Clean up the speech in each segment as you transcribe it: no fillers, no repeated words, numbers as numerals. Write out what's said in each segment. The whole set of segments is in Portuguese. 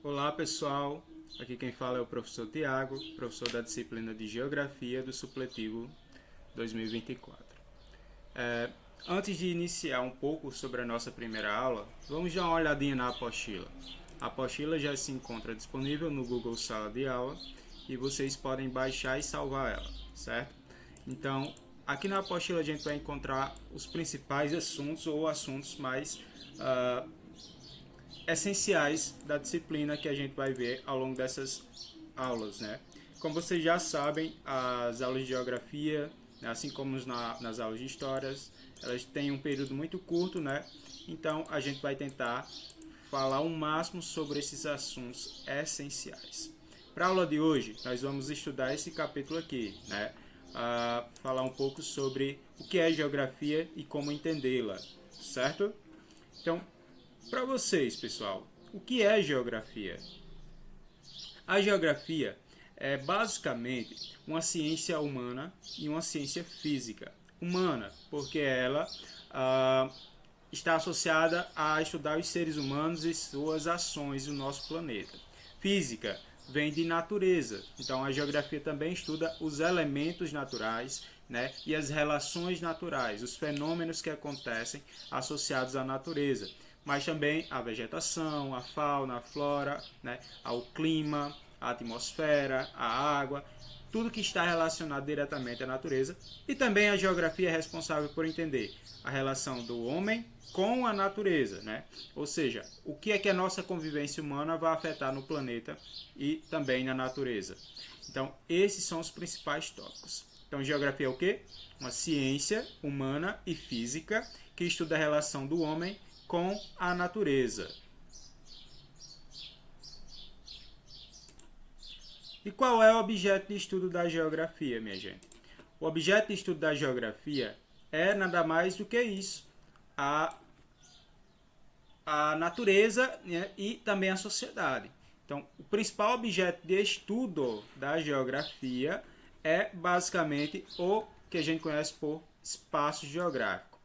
Olá pessoal, aqui quem fala é o professor Tiago, professor da disciplina de Geografia do Supletivo 2024. Antes de iniciar um pouco sobre a nossa primeira aula, vamos dar uma olhadinha na apostila. A apostila já se encontra disponível no Google Sala de Aula e vocês podem baixar e salvar ela, certo? Então, aqui na apostila a gente vai encontrar os principais assuntos ou assuntos mais essenciais da disciplina que a gente vai ver ao longo dessas aulas, né? Como vocês já sabem, as aulas de geografia, assim como nas aulas de histórias, elas têm um período muito curto, né? Então a gente vai tentar falar o máximo sobre esses assuntos essenciais. Para a aula de hoje, nós vamos estudar esse capítulo aqui, né? Falar um pouco sobre o que é geografia e como entendê-la, certo? Então, para vocês, pessoal, o que é geografia? A geografia é basicamente uma ciência humana e uma ciência física. Humana, porque ela está associada a estudar os seres humanos e suas ações no nosso planeta. Física vem de natureza, então a geografia também estuda os elementos naturais, né, e as relações naturais, os fenômenos que acontecem associados à natureza, mas também a vegetação, a fauna, a flora, né, ao clima, a atmosfera, a água, tudo que está relacionado diretamente à natureza. E também a geografia é responsável por entender a relação do homem com a natureza, né? Ou seja, o que é que a nossa convivência humana vai afetar no planeta e também na natureza. Então, esses são os principais tópicos. Então, geografia é o quê? Uma ciência humana e física que estuda a relação do homem com a natureza. E qual é o objeto de estudo da geografia, minha gente? O objeto de estudo da geografia é nada mais do que isso. A natureza, né, e também a sociedade. Então, o principal objeto de estudo da geografia é basicamente o que a gente conhece por espaço geográfico.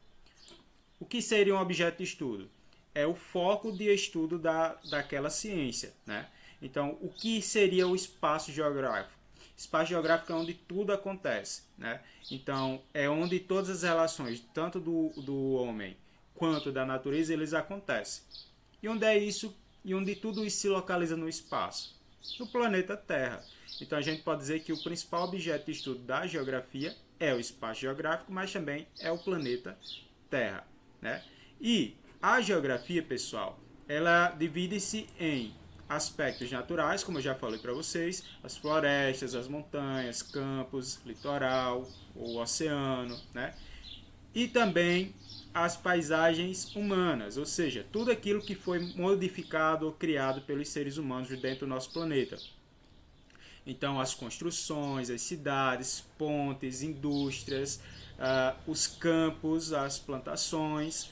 O que seria um objeto de estudo? É o foco de estudo daquela ciência, né? Então, o que seria o espaço geográfico? Espaço geográfico é onde tudo acontece, né? Então, é onde todas as relações, tanto do homem quanto da natureza, eles acontecem. E onde é isso? E onde tudo isso se localiza no espaço? No planeta Terra. Então, a gente pode dizer que o principal objeto de estudo da geografia é o espaço geográfico, mas também é o planeta Terra, né? E a geografia, pessoal, ela divide-se em aspectos naturais, como eu já falei para vocês, as florestas, as montanhas, campos, litoral, o oceano, né? E também as paisagens humanas, ou seja, tudo aquilo que foi modificado ou criado pelos seres humanos dentro do nosso planeta. Então, as construções, as cidades, pontes, indústrias, os campos, as plantações,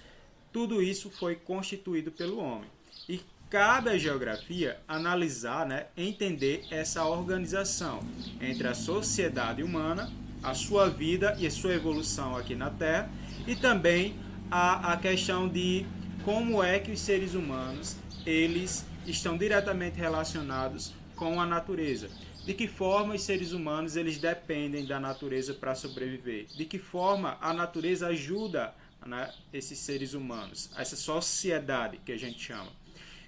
tudo isso foi constituído pelo homem. E cabe à geografia analisar, né, entender essa organização entre a sociedade humana, a sua vida e a sua evolução aqui na Terra, e também a questão de como é que os seres humanos eles estão diretamente relacionados com a natureza. De que forma os seres humanos eles dependem da natureza para sobreviver? De que forma a natureza ajuda, né, esses seres humanos, essa sociedade que a gente chama?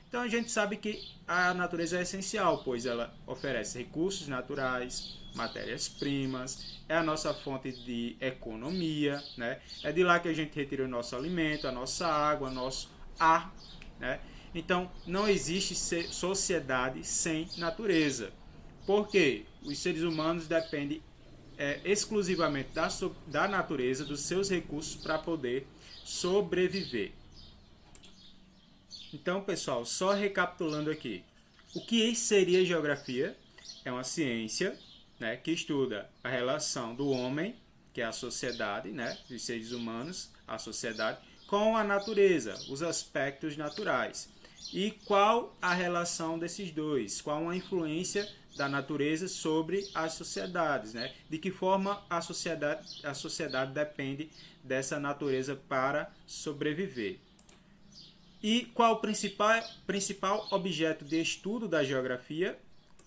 Então a gente sabe que a natureza é essencial, pois ela oferece recursos naturais, matérias-primas, é a nossa fonte de economia, né? É de lá que a gente retira o nosso alimento, a nossa água, o nosso ar, né? Então não existe sociedade sem natureza. Por quê? Os seres humanos dependem exclusivamente da natureza, dos seus recursos para poder sobreviver. Então, pessoal, só recapitulando aqui. O que seria geografia? É uma ciência, né, que estuda a relação do homem, que é a sociedade, né, dos seres humanos, a sociedade, com a natureza, os aspectos naturais. E qual a relação desses dois? Qual a influência da natureza sobre as sociedades, né? De que forma a sociedade depende dessa natureza para sobreviver. E qual o principal objeto de estudo da geografia?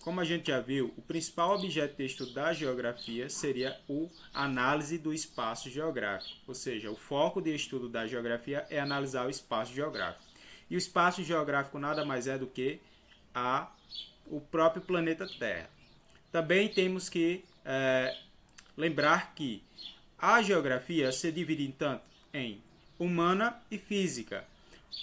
Como a gente já viu, o principal objeto de estudo da geografia seria a análise do espaço geográfico, ou seja, o foco de estudo da geografia é analisar o espaço geográfico. E o espaço geográfico nada mais é do que o próprio planeta Terra. Também temos que lembrar que a geografia se divide tanto em humana e física.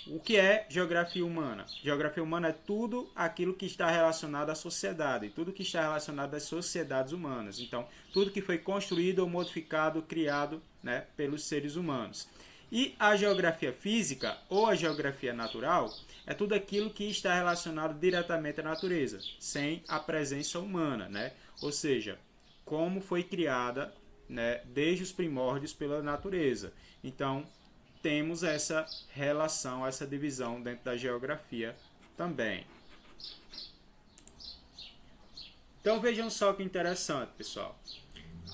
O que é geografia humana? Geografia humana é tudo aquilo que está relacionado à sociedade, tudo que está relacionado às sociedades humanas. Então, tudo que foi construído ou modificado, criado, né, pelos seres humanos. E a geografia física ou a geografia natural é tudo aquilo que está relacionado diretamente à natureza, sem a presença humana, né? Ou seja, como foi criada, né, desde os primórdios pela natureza. Então, temos essa relação, essa divisão dentro da geografia também. Então vejam só que interessante, pessoal.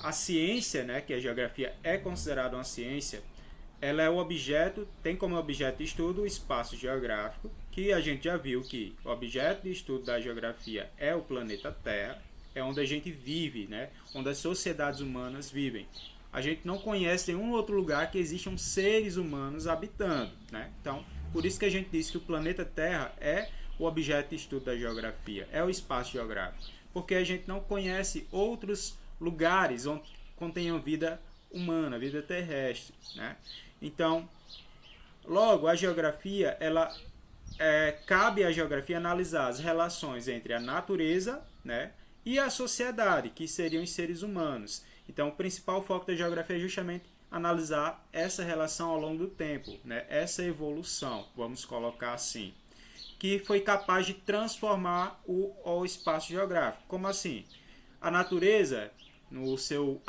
A ciência, né, que a geografia é considerada uma ciência, ela é o objeto, tem como objeto de estudo o espaço geográfico, que a gente já viu que o objeto de estudo da geografia é o planeta Terra, é onde a gente vive, né, onde as sociedades humanas vivem. A gente não conhece nenhum outro lugar que existam seres humanos habitando, né? Então, por isso que a gente diz que o planeta Terra é o objeto de estudo da geografia, é o espaço geográfico, porque a gente não conhece outros lugares onde contenham vida humana, vida terrestre, né? Então, logo, a geografia, cabe à geografia analisar as relações entre a natureza, né, e a sociedade, que seriam os seres humanos. Então, o principal foco da geografia é justamente analisar essa relação ao longo do tempo, né? Essa evolução, vamos colocar assim, que foi capaz de transformar o espaço geográfico. Como assim? A natureza, no seu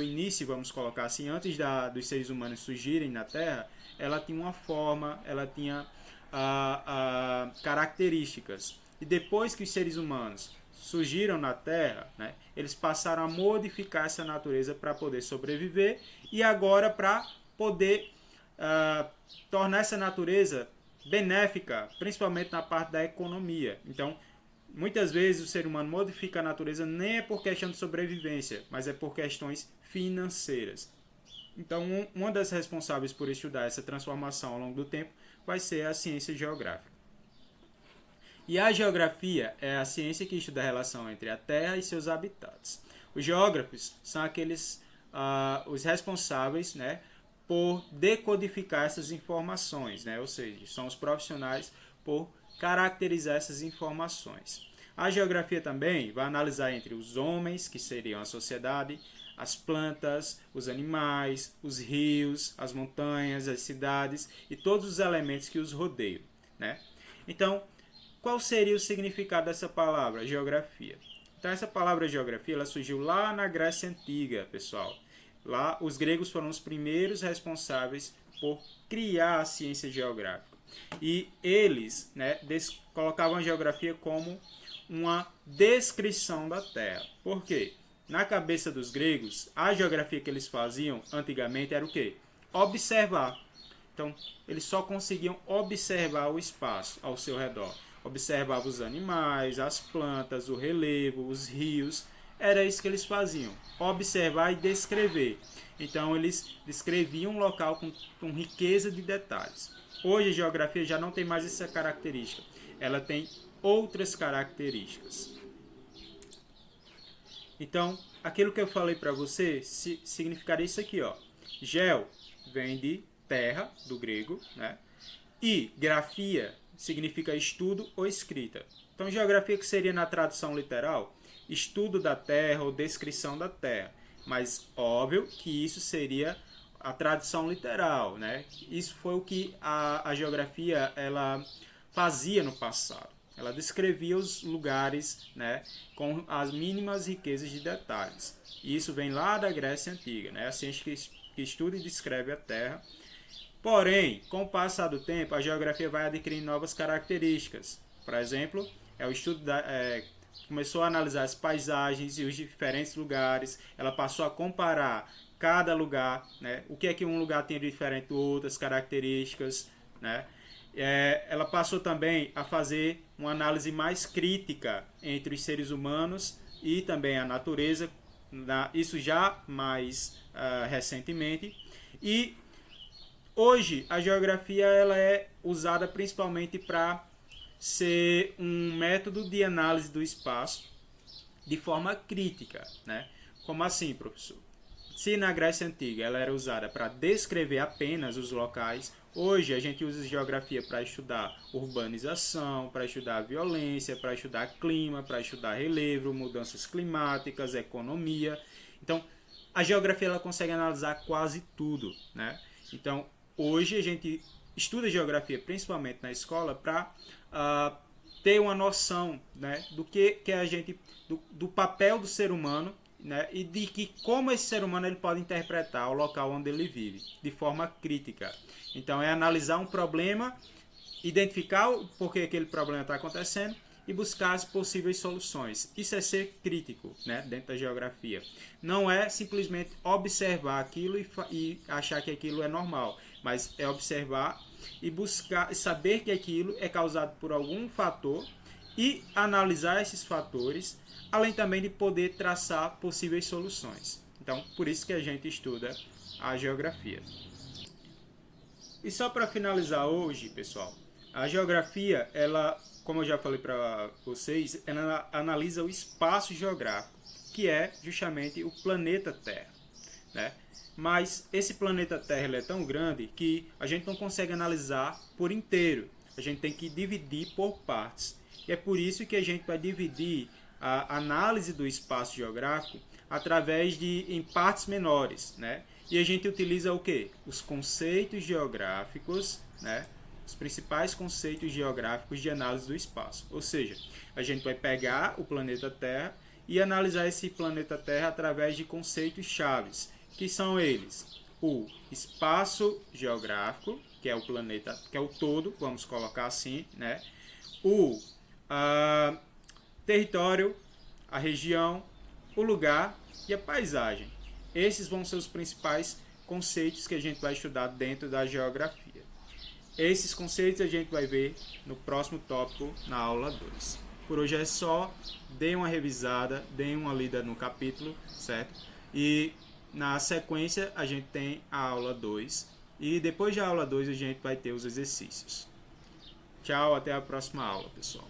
início, vamos colocar assim, antes dos seres humanos surgirem na Terra, ela tinha uma forma, ela tinha características. E depois que os seres humanos surgiram na Terra, né, eles passaram a modificar essa natureza para poder sobreviver e agora para poder tornar essa natureza benéfica, principalmente na parte da economia. Então, muitas vezes o ser humano modifica a natureza nem é por questão de sobrevivência, mas é por questões financeiras. Então, uma das responsáveis por estudar essa transformação ao longo do tempo vai ser a ciência geográfica. E a geografia é a ciência que estuda a relação entre a Terra e seus habitantes. Os geógrafos são os responsáveis, né, por decodificar essas informações, né, ou seja, são os profissionais por caracterizar essas informações. A geografia também vai analisar entre os homens, que seriam a sociedade, as plantas, os animais, os rios, as montanhas, as cidades e todos os elementos que os rodeiam, né? Então, qual seria o significado dessa palavra, geografia? Então, essa palavra geografia ela surgiu lá na Grécia Antiga, pessoal. Lá, os gregos foram os primeiros responsáveis por criar a ciência geográfica. E eles, né, colocavam a geografia como uma descrição da Terra. Por quê? Na cabeça dos gregos, a geografia que eles faziam antigamente era o quê? Observar. Então, eles só conseguiam observar o espaço ao seu redor. Observava os animais, as plantas, o relevo, os rios. Era isso que eles faziam, observar e descrever. Então eles descreviam um local com riqueza de detalhes. Hoje a geografia já não tem mais essa característica, ela tem outras características. Então, aquilo que eu falei para você significaria isso aqui, ó. Geo vem de terra, do grego, né? E grafia significa estudo ou escrita. Então, geografia que seria na tradução literal, estudo da terra ou descrição da terra. Mas óbvio que isso seria a tradução literal, né? Isso foi o que a geografia ela fazia no passado. Ela descrevia os lugares, né, com as mínimas riquezas de detalhes. E isso vem lá da Grécia Antiga, né? A ciência que estuda e descreve a Terra. Porém, com o passar do tempo, a geografia vai adquirindo novas características. Por exemplo, o estudo começou a analisar as paisagens e os diferentes lugares. Ela passou a comparar cada lugar, né? O que é que um lugar tem de diferente do outro, as características, né? Ela passou também a fazer uma análise mais crítica entre os seres humanos e também a natureza, isso já mais recentemente. E hoje a geografia ela é usada principalmente para ser um método de análise do espaço de forma crítica, né? Como assim, professor? Se na Grécia Antiga ela era usada para descrever apenas os locais, hoje a gente usa geografia para estudar urbanização, para estudar violência, para estudar clima, para estudar relevo, mudanças climáticas, economia. Então, a geografia ela consegue analisar quase tudo, né? Então, hoje a gente estuda geografia principalmente na escola para ter uma noção, né, do que a gente do papel do ser humano, né, e de que como esse ser humano ele pode interpretar o local onde ele vive de forma crítica. Então é analisar um problema, identificar o porquê aquele problema está acontecendo e buscar as possíveis soluções. Isso é ser crítico, né, dentro da geografia. Não é simplesmente observar aquilo e achar que aquilo é normal, mas é observar e buscar saber que aquilo é causado por algum fator e analisar esses fatores, além também de poder traçar possíveis soluções. Então, por isso que a gente estuda a geografia. E só para finalizar hoje, pessoal, a geografia, ela, como eu já falei para vocês, ela analisa o espaço geográfico, que é justamente o planeta Terra, né? Mas esse planeta Terra ele é tão grande que a gente não consegue analisar por inteiro. A gente tem que dividir por partes. E é por isso que a gente vai dividir a análise do espaço geográfico através em partes menores, né? E a gente utiliza o quê? Os conceitos geográficos, né? Os principais conceitos geográficos de análise do espaço. Ou seja, a gente vai pegar o planeta Terra e analisar esse planeta Terra através de conceitos chaves, que são eles: o espaço geográfico, que é o planeta, que é o todo, vamos colocar assim, né? O território, a região, o lugar e a paisagem. Esses vão ser os principais conceitos que a gente vai estudar dentro da geografia. Esses conceitos a gente vai ver no próximo tópico, na aula 2. Por hoje é só, deem uma revisada, deem uma lida no capítulo, certo? E na sequência a gente tem a aula 2 e depois da aula 2 a gente vai ter os exercícios. Tchau, até a próxima aula, pessoal.